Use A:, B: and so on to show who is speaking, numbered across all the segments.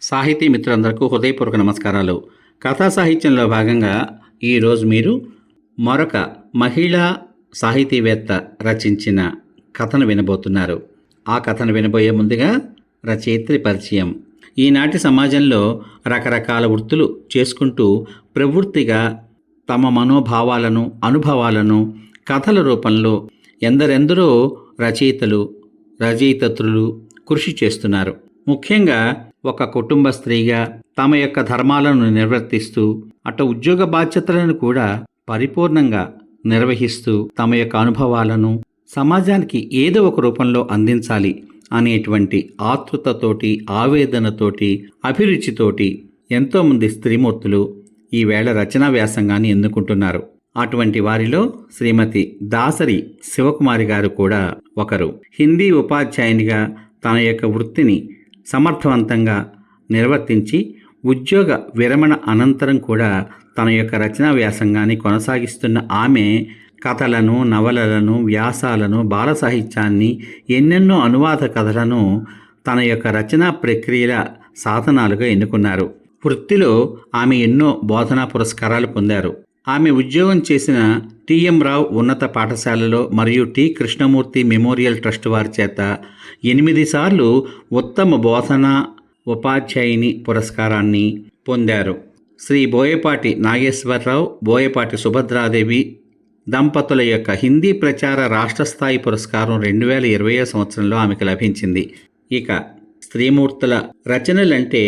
A: సాహితీ మిత్రులందరికీ హృదయపూర్వక నమస్కారాలు. కథా సాహిత్యంలో భాగంగా ఈరోజు మీరు మరొక మహిళా సాహితీవేత్త రచించిన కథను వినబోతున్నారు. ఆ కథను వినబోయే ముందుగా రచయిత్రి పరిచయం. ఈనాటి సమాజంలో రకరకాల వృత్తులు చేసుకుంటూ ప్రవృత్తిగా తమ మనోభావాలను, అనుభవాలను కథల రూపంలో ఎందరెందరో రచయితలు కృషి చేస్తున్నారు. ముఖ్యంగా ఒక కుటుంబ స్త్రీగా తమ యొక్క ధర్మాలను నిర్వర్తిస్తూ అటు ఉద్యోగ బాధ్యతలను కూడా పరిపూర్ణంగా నిర్వహిస్తూ తమ యొక్క అనుభవాలను సమాజానికి ఏదో ఒక రూపంలో అందించాలి అనేటువంటి ఆతృతతోటి, ఆవేదనతోటి, అభిరుచితోటి ఎంతోమంది స్త్రీమూర్తులు ఈవేళ రచనా వ్యాసంగాన్ని ఎన్నుకుంటున్నారు. అటువంటి వారిలో శ్రీమతి దాసరి శివకుమారి గారు కూడా ఒకరు. హిందీ ఉపాధ్యాయునిగా తన యొక్క వృత్తిని సమర్థవంతంగా నిర్వర్తించి ఉద్యోగ విరమణ అనంతరం కూడా తన యొక్క రచనా వ్యాసంగాన్ని కొనసాగిస్తున్న ఆమె కథలను, నవలలను, వ్యాసాలను, బాల సాహిత్యాన్ని, ఎన్నెన్నో అనువాద కథలను తన యొక్క రచనా ప్రక్రియల సాధనాలుగా ఎన్నుకున్నారు. వృత్తిలో ఆమె ఎన్నో బోధనా పురస్కారాలు పొందారు. ఆమె ఉద్యోగం చేసిన టి.ఎం. రావు ఉన్నత పాఠశాలలో మరియు టి. కృష్ణమూర్తి మెమోరియల్ ట్రస్ట్ వారి చేత 8 సార్లు ఉత్తమ బోధనా ఉపాధ్యాయుని పురస్కారాన్ని పొందారు. శ్రీ బోయపాటి నాగేశ్వరరావు, బోయపాటి సుభద్రాదేవి దంపతుల యొక్క హిందీ ప్రచార రాష్ట్ర స్థాయి పురస్కారం 2020 సంవత్సరంలో ఆమెకు లభించింది. ఇక స్త్రీమూర్తుల రచనలంటే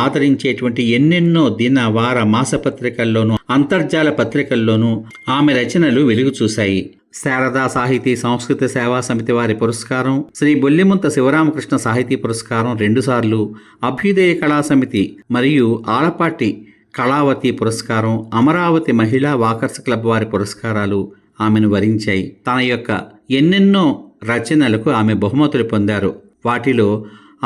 A: ఆదరించేటువంటి ఎన్నెన్నో దిన, వార, మాసపత్రికల్లోనూ, అంతర్జాల పత్రికల్లోనూ ఆమె రచనలు వెలుగు చూశాయి. శారదా సాహితీ సంస్కృత సేవా సమితి వారి పురస్కారం, శ్రీ బొల్లిముంత శివరామకృష్ణ సాహితీ పురస్కారం 2 సార్లు, అభ్యుదయ కళా సమితి మరియు ఆలపాటి కళావతి పురస్కారం, అమరావతి మహిళా వాకర్స్ క్లబ్ వారి పురస్కారాలు ఆమెను వరించాయి. తన యొక్క ఎన్నెన్నో రచనలకు ఆమె బహుమతులు పొందారు. వాటిలో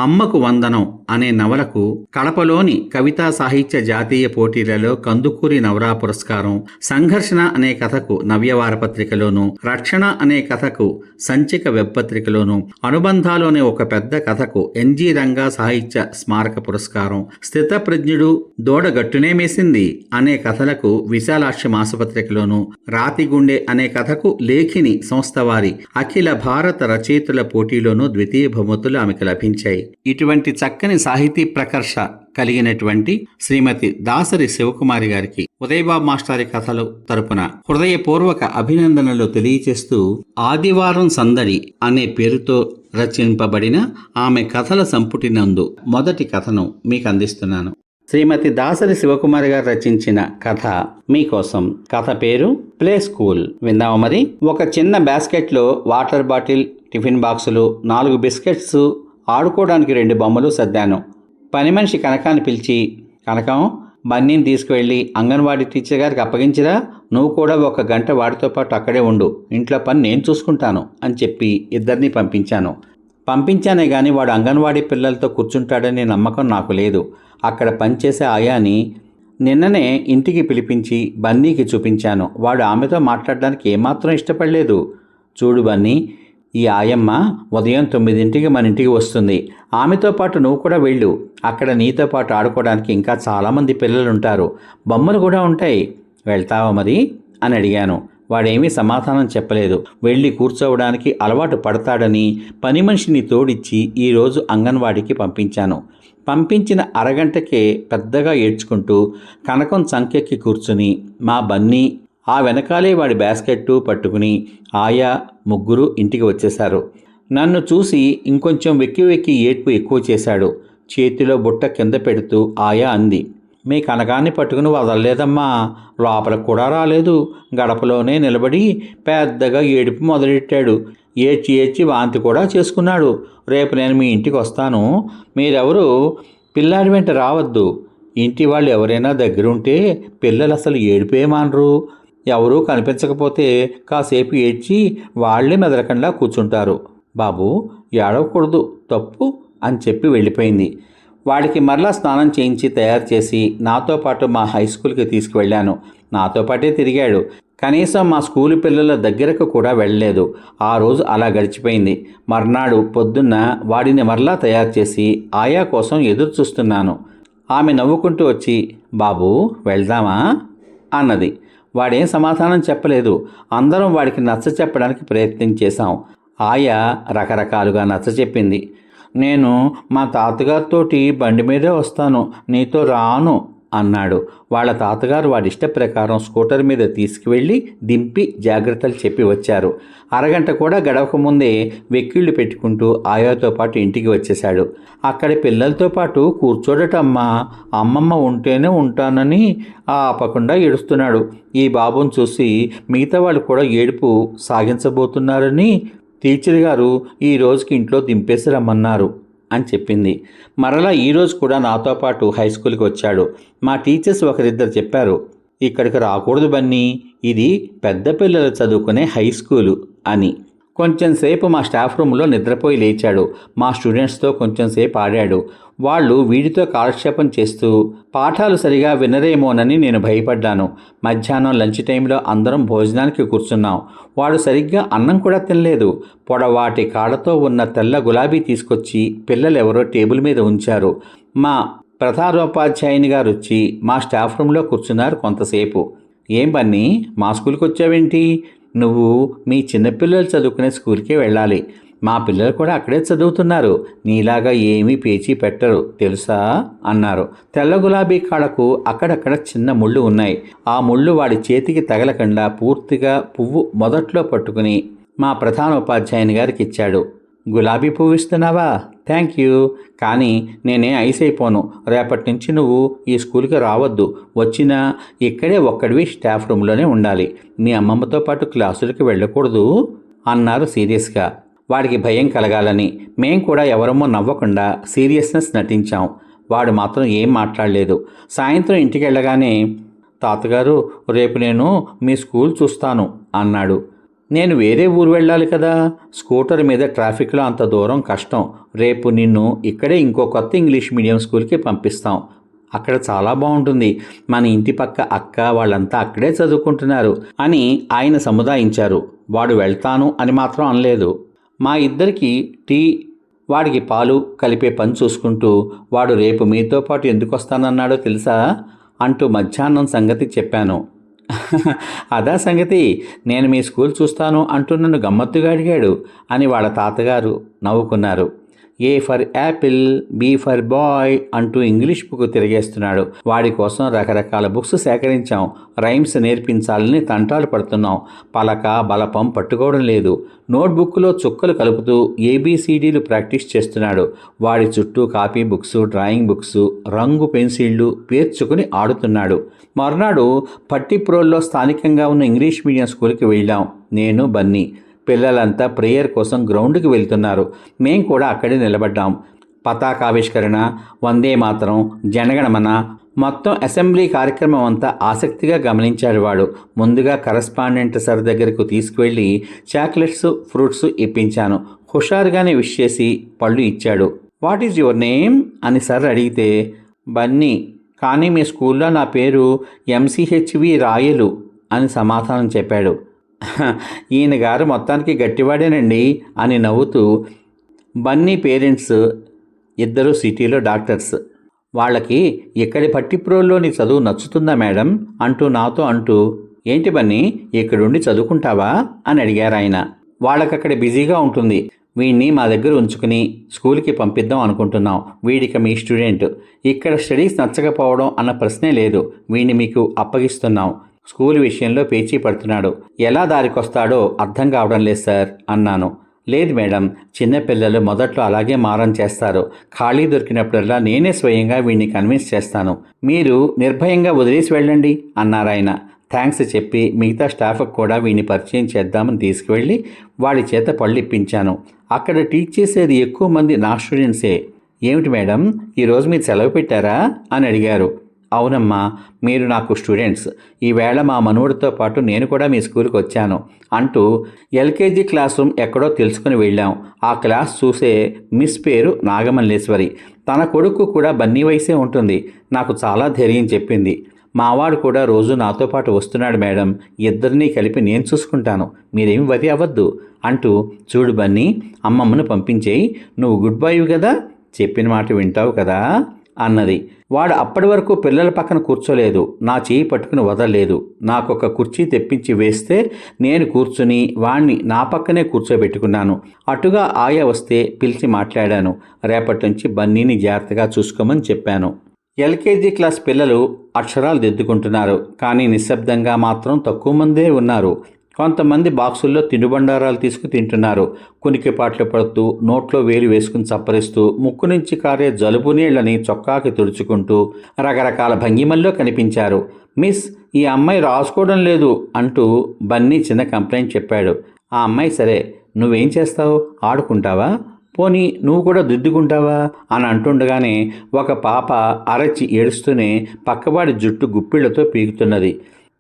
A: అమ్మకు వందనం అనే నవలకు కడపలోని కవితా సాహిత్య జాతీయ పోటీలలో కందుకూరి నవరా పురస్కారం, సంఘర్షణ అనే కథకు నవ్యవార పత్రికలోను, రక్షణ అనే కథకు సంచిక వెబ్ పత్రికలోను, అనుబంధాలు అనే ఒక పెద్ద కథకు ఎన్జి రంగా సాహిత్య స్మారక పురస్కారం, స్థితప్రజ్ఞుడు, దూడగట్టునే మేసింది అనే కథలకు విశాలాక్షి మాసపత్రికలోను, రాతిగుండె అనే కథకు లేఖిని సంస్థ వారి అఖిల భారత రచయితల పోటీలోనూ ద్వితీయ బహుమతులు ఆమెకు లభించాయి. ఇటువంటి చక్కని సాహితీ ప్రకర్ష కలిగినటువంటి శ్రీమతి దాసరి శివకుమారి గారికి ఉదయబాబు మాస్టారి కథలు తరపున హృదయపూర్వక అభినందనలు తెలియచేస్తూ ఆదివారం సందడి అనే పేరుతో రచింపబడిన ఆమె కథల సంపుటి నందు మొదటి కథను మీకు అందిస్తున్నాను. శ్రీమతి దాసరి శివకుమారి గారు రచించిన కథ మీకోసం. కథ పేరు ప్లే స్కూల్. విందాము మరి. ఒక చిన్న బాస్కెట్లో వాటర్ బాటిల్, టిఫిన్ బాక్సులు, 4 బిస్కెట్స్, ఆడుకోవడానికి 2 బొమ్మలు సర్దాను. పని మనిషి కనకాన్ని పిలిచి, కనకం, బన్నీని తీసుకువెళ్ళి అంగన్వాడీ టీచర్ గారికి అప్పగించిరా, నువ్వు కూడా 1 గంట వాడితో పాటు అక్కడే ఉండు, ఇంట్లో పని నేను చూసుకుంటాను అని చెప్పి ఇద్దరిని పంపించానే కానీ వాడు అంగన్వాడీ పిల్లలతో కూర్చుంటాడనే నమ్మకం నాకు లేదు. అక్కడ పనిచేసే ఆయాని నిన్ననే ఇంటికి పిలిపించి బన్నీకి చూపించాను. వాడు ఆమెతో మాట్లాడడానికి ఏమాత్రం ఇష్టపడలేదు. చూడు బన్నీ, ఈ ఆయమ్మ ఉదయం 9ంటికి మన ఇంటికి వస్తుంది. ఆమెతో పాటు నువ్వు కూడా వెళ్ళు. అక్కడ నీతో పాటు ఆడుకోవడానికి ఇంకా చాలామంది పిల్లలుంటారు, బొమ్మలు కూడా ఉంటాయి. వెళ్తావా మరి అని అడిగాను. వాడేమీ సమాధానం చెప్పలేదు. వెళ్ళి కూర్చోవడానికి అలవాటు పడతాడని పని మనిషిని తోడిచ్చి ఈరోజు అంగన్వాడీకి పంపించాను. పంపించిన అరగంటకే పెద్దగా ఏడ్చుకుంటూ కనకం చంకెక్కి కూర్చుని మా బన్నీ ఆ వెనకాలే వాడి బాస్కెట్టు పట్టుకుని ఆయా ముగ్గురు ఇంటికి వచ్చేశారు. నన్ను చూసి ఇంకొంచెం వెక్కి ఏడ్పు ఎక్కువ చేశాడు. చేతిలో బుట్ట కింద పెడుతూ ఆయా అంది, మీ కనకాన్ని పట్టుకుని వదలలేదమ్మా, లోపలికి కూడా రాలేదు. గడపలోనే నిలబడి పెద్దగా ఏడుపు మొదలెట్టాడు. ఏడ్చి వాంతి కూడా చేసుకున్నాడు. రేపు నేను మీ ఇంటికి వస్తాను. మీరెవరు పిల్లాడి వెంట రావద్దు. ఇంటి వాళ్ళు ఎవరైనా దగ్గరుంటే పిల్లలు అసలు ఏడిపే మానరు. ఎవరూ కనిపించకపోతే కాసేపు ఏడ్చి వాళ్లే మెదలకుండా కూర్చుంటారు. బాబు, ఏడవకూడదు, తప్పు అని చెప్పి వెళ్ళిపోయింది. వాడికి మరలా స్నానం చేయించి తయారు చేసి నాతో పాటు మా హై స్కూల్కి తీసుకువెళ్ళాను. నాతో పాటే తిరిగాడు. కనీసం మా స్కూలు పిల్లల దగ్గరకు కూడా వెళ్ళలేదు. ఆ రోజు అలా గడిచిపోయింది. మర్నాడు పొద్దున్న వాడిని మరలా తయారు చేసి ఆయా కోసం ఎదురు చూస్తున్నాను. ఆమె నవ్వుకుంటూ వచ్చి, బాబూ వెళ్దామా అన్నది. వాడేం సమాధానం చెప్పలేదు. అందరం వాడికి నచ్చ చెప్పడానికి ప్రయత్నం చేశాం. ఆయా రకరకాలుగా నచ్చ చెప్పింది. నేను మా తాతగారితోటి బండి మీదే వస్తాను, నీతో రాను అన్నాడు. వాళ్ళ తాతగారు వాడి ఇష్ట ప్రకారం స్కూటర్ మీద తీసుకువెళ్ళి దింపి జాగ్రత్తలు చెప్పి వచ్చారు. అరగంట కూడా గడవకముందే వెక్కిళ్ళు పెట్టుకుంటూ ఆయాతో పాటు ఇంటికి వచ్చేశాడు. అక్కడి పిల్లలతో పాటు కూర్చోడటమ్మా, అమ్మమ్మ ఉంటేనే ఉంటానని ఆపకుండా ఏడుస్తున్నాడు. ఈ బాబుని చూసి మిగతా వాళ్ళు కూడా ఏడుపు సాగించబోతున్నారని టీచర్ గారు ఈ రోజుకి ఇంట్లో దింపేసి రమ్మన్నారు అని చెప్పింది. మరలా ఈరోజు కూడా నాతో పాటు హై స్కూల్కి వచ్చాడు. మా టీచర్స్ ఒకరిద్దరు చెప్పారు, ఇక్కడికి రాకూడదు బన్నీ, ఇది పెద్ద పిల్లలు చదువుకునే హై స్కూలు అని. కొంచెంసేపు మా స్టాఫ్ రూమ్లో నిద్రపోయి లేచాడు. మా స్టూడెంట్స్తో కొంచెంసేపు ఆడాడు. వాళ్ళు వీడితో కాలక్షేపం చేస్తూ పాఠాలు సరిగా వినరేమోనని నేను భయపడ్డాను. మధ్యాహ్నం లంచ్ టైంలో అందరం భోజనానికి కూర్చున్నాం. వాడు సరిగ్గా అన్నం కూడా తినలేదు. పొడవాటి కాళ్ళతో ఉన్న తెల్ల గులాబీ తీసుకొచ్చి పిల్లలెవరో టేబుల్ మీద ఉంచారు. మా ప్రధానోపాధ్యాయుని గారు వచ్చి మా స్టాఫ్ రూమ్లో కూర్చున్నారు కొంతసేపు. ఏం బన్నీ, మా స్కూల్కి వచ్చావేంటి? నువ్వు మీ చిన్నపిల్లలు చదువుకునే స్కూల్కే వెళ్ళాలి. మా పిల్లలు కూడా అక్కడే చదువుతున్నారు. నీలాగా ఏమీ పేచీ పెట్టరు తెలుసా అన్నారు. తెల్ల గులాబీ కాడకు అక్కడక్కడ చిన్న ముళ్ళు ఉన్నాయి. ఆ ముళ్ళు వాడి చేతికి తగలకుండా పూర్తిగా పువ్వు మొదట్లో పట్టుకుని మా ప్రధానోపాధ్యాయుని గారికి ఇచ్చాడు. గులాబీ పువ్వు ఇస్తున్నావా? థ్యాంక్ యూ, కానీ నేనే ఐస్ అయిపోను. రేపటి నుంచి నువ్వు ఈ స్కూల్కి రావద్దు. వచ్చినా ఇక్కడే ఒక్కడివి స్టాఫ్ రూమ్లోనే ఉండాలి. మీ అమ్మమ్మతో పాటు క్లాసులకి వెళ్ళకూడదు అన్నారు సీరియస్గా. వాడికి భయం కలగాలని మేం కూడా ఎవరమో నవ్వకుండా సీరియస్నెస్ నటించాం. వాడు మాత్రం ఏం మాట్లాడలేదు. సాయంత్రం ఇంటికి వెళ్ళగానే, తాతగారు రేపు నేను మీ స్కూల్ చూస్తాను అన్నాడు. నేను వేరే ఊరు వెళ్ళాలి కదా, స్కూటర్ మీద ట్రాఫిక్లో అంత దూరం కష్టం. రేపు నిన్ను ఇక్కడే ఇంకో కొత్త ఇంగ్లీష్ మీడియం స్కూల్కి పంపిస్తాం. అక్కడ చాలా బాగుంటుంది. మన ఇంటి పక్క అక్క వాళ్ళంతా అక్కడే చదువుకుంటున్నారు అని ఆయన సముదాయించారు. వాడు వెళ్తాను అని మాత్రం అనలేదు. మా ఇద్దరికి టీ, వాడికి పాలు కలిపే పని చూసుకుంటూ, వాడు రేపు మీతో పాటు ఎందుకు వస్తానన్నాడో తెలుసా అంటూ మధ్యాహ్నం సంగతి చెప్పాను. అదా సంగతి, నేను మీ స్కూల్ చూస్తాను అంటూ నన్ను గమ్మత్తుగా అడిగాడు అని వాళ్ళ తాతగారు నవ్వుకున్నారు. A for apple, B for boy అంటూ ఇంగ్లీష్ బుక్ తిరిగేస్తున్నాడు. వాడి కోసం రకరకాల బుక్స్ సేకరించాం. రైమ్స్ నేర్పించాలని తంటాలు పడుతున్నాం. పలక బలపం పట్టుకోవడం లేదు. నోట్బుక్లో చుక్కలు కలుపుతూ ఏబీసీడీలు ప్రాక్టీస్ చేస్తున్నాడు. వాడి చుట్టూ కాపీ బుక్స్, డ్రాయింగ్ బుక్స్, రంగు పెన్సిళ్లు పేర్చుకుని ఆడుతున్నాడు. మర్నాడు పట్టిప్రోల్లో స్థానికంగా ఉన్న ఇంగ్లీష్ మీడియం స్కూల్కి వెళ్ళాం. నేను, బన్నీ. పిల్లలంతా ప్రేయర్ కోసం గ్రౌండ్కి వెళ్తున్నారు. మేం కూడా అక్కడే నిలబడ్డాం. పతాకావిష్కరణ, వందే మాతరం, జనగణమన, మొత్తం అసెంబ్లీ కార్యక్రమం అంతా ఆసక్తిగా గమనించాడు వాడు. ముందుగా కరస్పాండెంట్ సార్ దగ్గరకు తీసుకువెళ్ళి చాక్లెట్స్, ఫ్రూట్స్ ఇప్పించాను. హుషారుగానే విష్ చేసి పళ్ళు ఇచ్చాడు. వాట్ ఈజ్ యువర్ నేమ్ అని సార్ అడిగితే, బన్నీ, కానీ మీ స్కూల్లో నా పేరు ఎంసీహెచ్వి రాయలు అని సమాధానం చెప్పాడు. ఈయన గారు మొత్తానికి గట్టివాడేనండి అని నవ్వుతూ, బన్నీ పేరెంట్స్ ఇద్దరు సిటీలో డాక్టర్స్. వాళ్ళకి ఇక్కడి పట్టిప్రోల్లోని చదువు నచ్చుతుందా మేడం అంటూ నాతో అంటూ, ఏంటి బన్నీ ఇక్కడుండి చదువుకుంటావా అని అడిగారు ఆయన. వాళ్ళకక్కడ బిజీగా ఉంటుంది. వీడిని మా దగ్గర ఉంచుకుని స్కూల్కి పంపిద్దాం అనుకుంటున్నాం. వీడిక మీ స్టూడెంట్. ఇక్కడ స్టడీస్ నచ్చకపోవడం అన్న ప్రశ్నే లేదు. వీడిని మీకు అప్పగిస్తున్నాం. స్కూల్ విషయంలో పేచీ పడుతున్నాడు. ఎలా దారికొస్తాడో అర్థం కావడం లేదు సార్ అన్నాను. లేదు మేడం, చిన్నపిల్లలు మొదట్లో అలాగే మారం చేస్తారు. ఖాళీ దొరికినప్పుడల్లా నేనే స్వయంగా వీడిని కన్విన్స్ చేస్తాను. మీరు నిర్భయంగా వదిలేసి వెళ్ళండి అన్నారాయన. థ్యాంక్స్ చెప్పి మిగతా స్టాఫ్కి కూడా వీడిని పరిచయం చేద్దామని తీసుకువెళ్ళి వాడి చేత పళ్ళు ఇప్పించాను. అక్కడ టీచ్ చేసేది ఎక్కువ మంది నా స్టూడెంట్సే. ఏమిటి మేడం, ఈరోజు మీరు సెలవు పెట్టారా అని అడిగారు. అవునమ్మా, మీరు నాకు స్టూడెంట్స్. ఈవేళ మా మనవుడితో పాటు నేను కూడా మీ స్కూల్కి వచ్చాను అంటూ ఎల్కేజీ క్లాస్ రూమ్ ఎక్కడో తెలుసుకుని వెళ్ళాం. ఆ క్లాస్ చూసే మిస్ పేరు నాగమల్లేశ్వరి. తన కొడుకు కూడా బన్నీ వయసే ఉంటుంది. నాకు చాలా ధైర్యం చెప్పింది. మావాడు కూడా రోజు నాతో పాటు వస్తున్నాడు మేడం, ఇద్దరినీ కలిపి నేను చూసుకుంటాను, మీరేమి వరి అవ్వద్దు అంటూ, చూడు బన్నీ, అమ్మమ్మను పంపించేయి, నువ్వు గుడ్ బాయ్ కదా, చెప్పిన మాట వింటావు కదా అన్నది. వాడు అప్పటి వరకు పిల్లల పక్కన కూర్చోలేదు, నా చేయి పట్టుకుని వదలలేదు. నాకొక కుర్చీ తెప్పించి వేస్తే నేను కూర్చుని వాణ్ణి నా పక్కనే కూర్చోబెట్టుకున్నాను. అటుగా ఆయా వస్తే పిలిచి మాట్లాడాను. రేపటి నుంచి బన్నీని జాగ్రత్తగా చూసుకోమని చెప్పాను. ఎల్కేజీ క్లాస్ పిల్లలు అక్షరాలు దిద్దుకుంటున్నారు, కానీ నిశ్శబ్దంగా మాత్రం తక్కువ మందే ఉన్నారు. కొంతమంది బాక్సుల్లో తినుబండారాలు తీసుకు తింటున్నారు. కునికిపాట్లు పడుతూ, నోట్లో వేలు వేసుకుని చప్పరిస్తూ, ముక్కు నుంచి కారే జలుబు నీళ్లని చొక్కాకి తుడుచుకుంటూ రకరకాల భంగిమల్లో కనిపించారు. మిస్, ఈ అమ్మాయి రాసుకోవడం లేదు అంటూ బన్నీ చిన్న కంప్లైంట్ చెప్పాడు. ఆ అమ్మాయి సరే, నువ్వేం చేస్తావు, ఆడుకుంటావా, పోనీ నువ్వు కూడా దిద్దుకుంటావా అని అంటుండగానే ఒక పాప అరచి ఏడుస్తూనే పక్కవాడి జుట్టు గుప్పిళ్లతో పీకుతున్నది.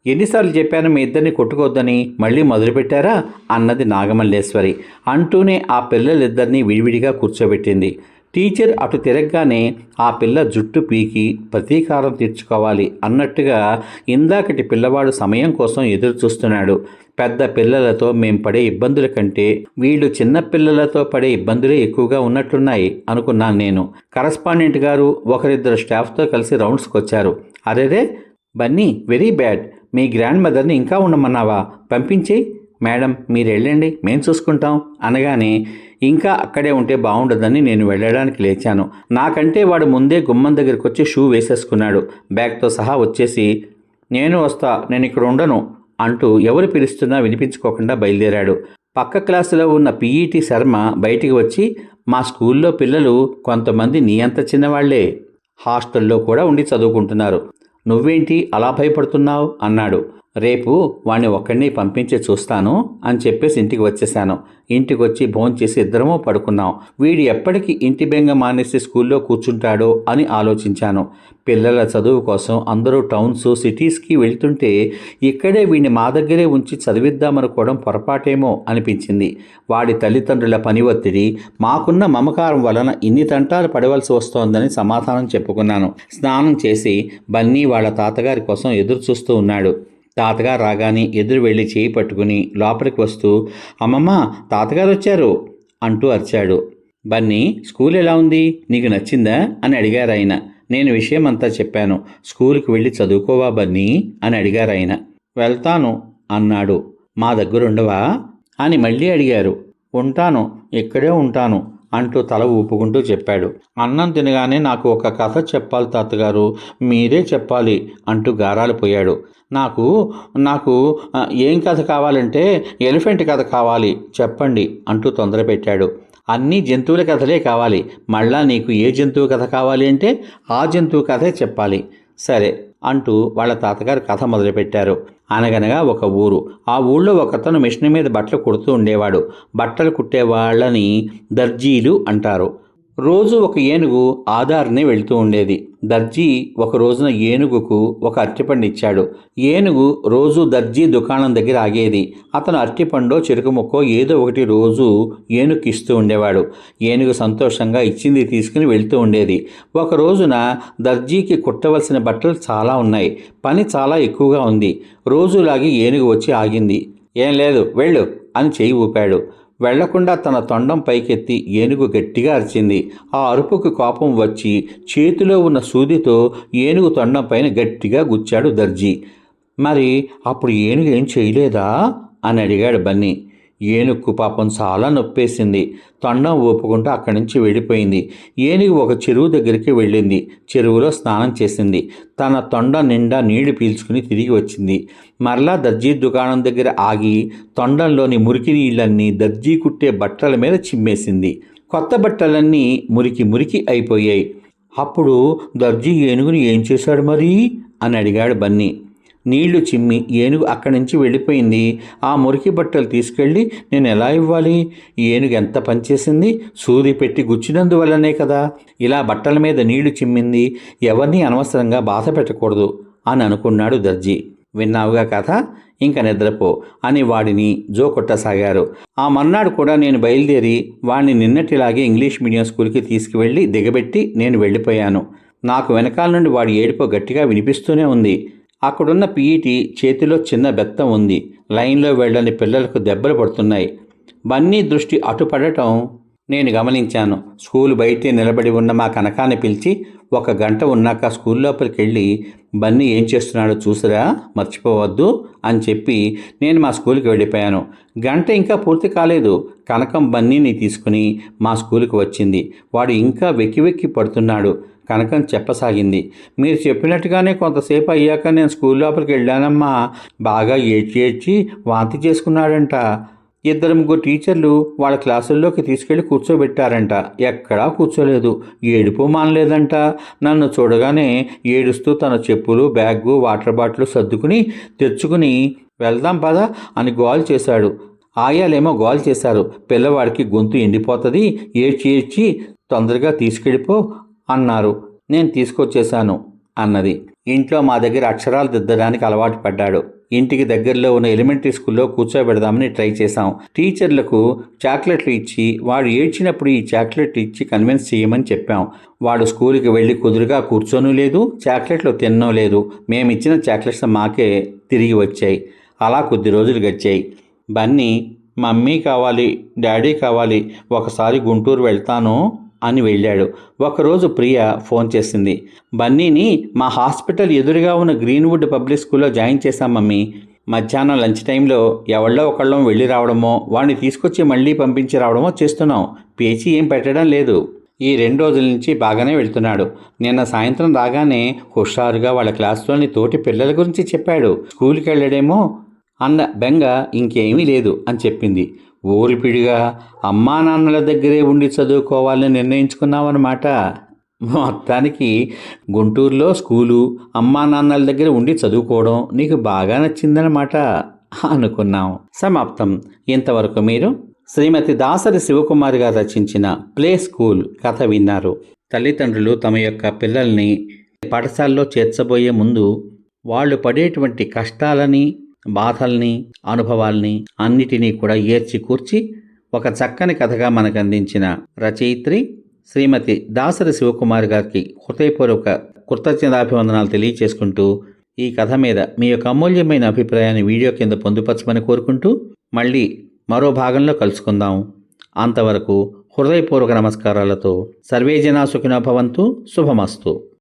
A: ఎన్నిసార్లు చెప్పాను మీ ఇద్దరిని కొట్టుకోవద్దని, మళ్ళీ మొదలుపెట్టారా అన్నది నాగమల్లేశ్వరి. అంటూనే ఆ పిల్లలిద్దరినీ విడివిడిగా కూర్చోబెట్టింది. టీచర్ అటు తిరగగానే ఆ పిల్ల జుట్టు పీకి ప్రతీకారం తీర్చుకోవాలి అన్నట్టుగా ఇందాకటి పిల్లవాడు సమయం కోసం ఎదురు చూస్తున్నాడు. పెద్ద పిల్లలతో మేం పడే ఇబ్బందుల కంటే వీళ్ళు చిన్న పిల్లలతో పడే ఇబ్బందులే ఎక్కువగా ఉన్నట్లున్నాయి అనుకున్నాను నేను. కరస్పాండెంట్ గారు ఒకరిద్దరు స్టాఫ్తో కలిసి రౌండ్స్కి వచ్చారు. అరేరే బన్నీ, వెరీ బ్యాడ్, మీ గ్రాండ్ మదర్ని ఇంకా ఉండమన్నావా, పంపించేయి, మేడం మీరు వెళ్ళండి, మేం చూసుకుంటాం అనగానే ఇంకా అక్కడే ఉంటే బాగుండదని నేను వెళ్ళడానికి లేచాను. నాకంటే వాడు ముందే గుమ్మం దగ్గరికి వచ్చి షూ వేసేసుకున్నాడు. బ్యాగ్తో సహా వచ్చేసి, నేను వస్తా, నేను ఇక్కడ ఉండను అంటూ ఎవరు పిలుస్తున్నా వినిపించుకోకుండా బయలుదేరాడు. పక్క క్లాసులో ఉన్న పీఈటీ శర్మ బయటికి వచ్చి, మా స్కూల్లో పిల్లలు కొంతమంది నీ అంత చిన్నవాళ్లే హాస్టల్లో కూడా ఉండి చదువుకుంటున్నారు, నువ్వేంటి అలా భయపడుతున్నావు అన్నాడు. రేపు వాణ్ణి ఒక్కడిని పంపించి చూస్తాను అని చెప్పేసి ఇంటికి వచ్చేసాను. ఇంటికి వచ్చి భోంచేసి ఇద్దరమూ పడుకున్నాం. వీడు ఎప్పటికీ ఇంటి బెంగ మానేసి స్కూల్లో కూర్చుంటాడో అని ఆలోచించాను. పిల్లల చదువు కోసం అందరూ టౌన్స్ సిటీస్కి వెళ్తుంటే ఇక్కడే వీడిని మా దగ్గరే ఉంచి చదివిద్దామనుకోవడం పొరపాటేమో అనిపించింది. వాడి తల్లిదండ్రుల పని ఒత్తిడి, మాకున్న మమకారం వలన ఇన్ని తంటాలు పడవలసి వస్తోందని సమాధానం చెప్పుకున్నాను. స్నానం చేసి బన్నీ వాళ్ళ తాతగారి కోసం ఎదురు చూస్తూ ఉన్నాడు. తాతగారు రాగానే ఎదురు వెళ్ళి చేయి పట్టుకుని లోపలికి వస్తూ, అమ్మమ్మ, తాతగారు వచ్చారు అంటూ అరిచాడు. బన్నీ, స్కూల్ ఎలా ఉంది, నీకు నచ్చిందా అని అడిగారు ఆయన. నేను విషయం అంతా చెప్పాను. స్కూల్కి వెళ్ళి చదువుకోవా బన్నీ అని అడిగారు ఆయన. వెళ్తాను అన్నాడు. మా దగ్గరుండవా అని మళ్ళీ అడిగారు. ఉంటాను, ఇక్కడే ఉంటాను అంటూ తల ఊపుకుంటూ చెప్పాడు. అన్నం తినగానే నాకు ఒక కథ చెప్పాలి తాతగారు, మీరే చెప్పాలి అంటూ గారాలు పోయాడు. నాకు ఏం కథ కావాలంటే ఎలిఫెంట్ కథ కావాలి, చెప్పండి అంటూ తొందర పెట్టాడు. అన్నీ జంతువుల కథలే కావాలి, మళ్ళా నీకు ఏ జంతువు కథ కావాలి అంటే ఆ జంతువు కథే చెప్పాలి. సరే అంటూ వాళ్ళ తాతగారు కథ మొదలుపెట్టారు. అనగనగా ఒక ఊరు. ఆ ఊళ్ళో ఒకతను మిషన్ మీద బట్టలు కుడుతూ ఉండేవాడు. బట్టలు కుట్టేవాళ్ళని దర్జీలు అంటారు. రోజు ఒక ఏనుగు ఆధార్నే వెళ్తూ ఉండేది. దర్జీ ఒక రోజున ఏనుగుకు ఒక అరటిపండు ఇచ్చాడు. ఏనుగు రోజు దర్జీ దుకాణం దగ్గర ఆగేది. అతను అరటిపండో చెరుకు ముక్కో ఏదో ఒకటి రోజు ఏనుగుకి ఇస్తూ ఉండేవాడు. ఏనుగు సంతోషంగా ఇచ్చింది తీసుకుని వెళ్తూ ఉండేది. ఒక రోజున దర్జీకి కుట్టవలసిన బట్టలు చాలా ఉన్నాయి, పని చాలా ఎక్కువగా ఉంది. రోజులాగి ఏనుగు వచ్చి ఆగింది. ఏం లేదు, వెళ్ళు అని చేయి ఊపాడు. వెళ్లకుండా తన తొండం పైకెత్తి ఏనుగు గట్టిగా అరిచింది. ఆ అరుపుకు కోపం వచ్చి చేతిలో ఉన్న సూదితో ఏనుగు తొండం పైన గట్టిగా గుచ్చాడు దర్జీ. మరి అప్పుడు ఏనుగు ఏం చేయలేదా అని అడిగాడు బన్నీ. ఏనుగుకు పాపం చాలా నొప్పేసింది. తొండం ఊపుకుంటూ అక్కడి నుంచి వెళ్ళిపోయింది. ఏనుగు ఒక చెరువు దగ్గరికి వెళ్ళింది. చెరువులో స్నానం చేసింది. తన తొండం నిండా నీళ్లు పీల్చుకుని తిరిగి వచ్చింది. మరలా దర్జీ దుకాణం దగ్గర ఆగి తొండంలోని మురికి నీళ్ళన్నీ దర్జీ కుట్టే బట్టల మీద చిమ్మేసింది. కొత్త బట్టలన్నీ మురికి మురికి అయిపోయాయి. అప్పుడు దర్జీ ఏనుగుని ఏం చేశాడు మరి అని అడిగాడు బన్నీ. నీళ్లు చిమ్మి ఏనుగు అక్కడి నుంచి వెళ్ళిపోయింది. ఆ మురికి బట్టలు తీసుకెళ్ళి నేను ఎలా ఇవ్వాలి? ఏనుగు ఎంత పనిచేసింది, సూది పెట్టి గుచ్చినందువల్లనే కదా ఇలా బట్టల మీద నీళ్లు చిమ్మింది. ఎవరిని అనవసరంగా బాధ పెట్టకూడదు అని అనుకున్నాడు దర్జీ. విన్నావుగా కథ, ఇంకా నిద్రపో అని వాడిని జోకొట్టసాగారు. ఆ మర్నాడు కూడా నేను బయలుదేరి వాడిని నిన్నటిలాగే ఇంగ్లీష్ మీడియం స్కూల్కి తీసుకువెళ్ళి దిగబెట్టి నేను వెళ్ళిపోయాను. నాకు వెనకాల నుండి వాడి ఏడుపు గట్టిగా వినిపిస్తూనే ఉంది. అక్కడున్న పీఈటీ చేతిలో చిన్న బెత్తం ఉంది. లైన్లో వెళ్ళని పిల్లలకు దెబ్బలు పడుతున్నాయి. బన్నీ దృష్టి అటుపడటం నేను గమనించాను. స్కూల్ బయటే నిలబడి ఉన్న మా కనకాన్ని పిలిచి, 1 గంట ఉన్నాక స్కూల్ లోపలికి వెళ్ళి బన్నీ ఏం చేస్తున్నాడో చూసిరా, మర్చిపోవద్దు అని చెప్పి నేను మా స్కూల్కి వెళ్ళిపోయాను. గంట ఇంకా పూర్తి కాలేదు. కనకం బన్నీని తీసుకుని మా స్కూల్కి వచ్చింది. వాడు ఇంకా వెక్కి వెక్కి పడుతున్నాడు. కనకం చెప్పసాగింది, మీరు చెప్పినట్టుగానే కొంతసేపు అయ్యాక నేను స్కూల్ లోపలికి వెళ్ళానమ్మా. బాగా ఏడ్చి వాంతి చేసుకున్నాడంట. 2-3 టీచర్లు వాళ్ళ క్లాసుల్లోకి తీసుకెళ్లి కూర్చోబెట్టారంట. ఎక్కడా కూర్చోలేదు. ఏడుపు మానలేదంట. నన్ను చూడగానే ఏడుస్తూ తన చెప్పులు, బ్యాగు, వాటర్ బాటిల్ సర్దుకుని తెచ్చుకుని వెళ్దాం పదా అని గోల్ చేశాడు. ఆయాలేమో గోల్ చేశారు, పిల్లవాడికి గొంతు ఎండిపోతుంది, ఏడ్చి తొందరగా తీసుకెళ్ళిపో అన్నారు. నేను తీసుకొచ్చేశాను అన్నది. ఇంట్లో మా దగ్గర అక్షరాలు దిద్దడానికి అలవాటు పడ్డాడు. ఇంటికి దగ్గరలో ఉన్న ఎలిమెంటరీ స్కూల్లో కూర్చోబెడదామని ట్రై చేశాం. టీచర్లకు చాక్లెట్లు ఇచ్చి వాడు ఏడ్చినప్పుడు ఈ చాక్లెట్లు ఇచ్చి కన్విన్స్ చేయమని చెప్పాం. వాడు స్కూల్కి వెళ్ళి కుదురుగా కూర్చోనూ లేదు, చాక్లెట్లు తిన్నో లేదు. మేమిచ్చిన చాక్లెట్స్ మాకే తిరిగి వచ్చాయి. అలా కొద్ది రోజులు గడిచాయి. బన్నీ మమ్మీ కావాలి, డాడీ కావాలి, ఒకసారి గుంటూరు వెళ్తాను అని వెళ్ళాడు. ఒకరోజు ప్రియ ఫోన్ చేసింది, బన్నీని మా హాస్పిటల్ ఎదురుగా ఉన్న గ్రీన్వుడ్ పబ్లిక్ స్కూల్లో జాయిన్ చేశాం మమ్మీ. మధ్యాహ్నం లంచ్ టైంలో ఎవళ్ళో ఒకళ్ళం వెళ్ళి రావడమో, వాడిని తీసుకొచ్చి మళ్ళీ పంపించి రావడమో చేస్తున్నాం. పేచీ ఏం పెట్టడం లేదు. ఈ 2 రోజుల నుంచి బాగానే వెళ్తున్నాడు. నిన్న సాయంత్రం రాగానే హుషారుగా వాళ్ళ క్లాస్లోని తోటి పిల్లల గురించి చెప్పాడు. స్కూల్కి వెళ్ళడేమో అన్న బెంగ ఇంకేమీ లేదు అని చెప్పింది. ఊరిపిడిగా అమ్మా నాన్నల దగ్గరే ఉండి చదువుకోవాలని నిర్ణయించుకున్నావన్నమాట. మొత్తానికి గుంటూరులో స్కూలు, అమ్మా నాన్నల దగ్గర ఉండి చదువుకోవడం నీకు బాగా నచ్చిందన్నమాట అనుకున్నాం. సమాప్తం. ఇంతవరకు మీరు శ్రీమతి దాసరి శివకుమారి గారు రచించిన ప్లే స్కూల్ కథ విన్నారు. తల్లిదండ్రులు తమ యొక్క పిల్లల్ని పాఠశాలలో చేర్చబోయే ముందు వాళ్ళు పడేటువంటి కష్టాలని, బాధల్ని, అనుభవాల్ని అన్నిటినీ కూడా ఏర్చి కూర్చి ఒక చక్కని కథగా మనకు అందించిన రచయిత్రి శ్రీమతి దాసరి శివకుమారి గారికి హృదయపూర్వక కృతజ్ఞతాభివందనాలు తెలియచేసుకుంటూ, ఈ కథ మీద మీ యొక్క అమూల్యమైన అభిప్రాయాన్ని వీడియో కింద పొందుపరచమని కోరుకుంటూ మళ్ళీ మరో భాగంలో కలుసుకుందాం. అంతవరకు హృదయపూర్వక నమస్కారాలతో సర్వే జనా సుఖినో భవంతు. శుభమస్తు.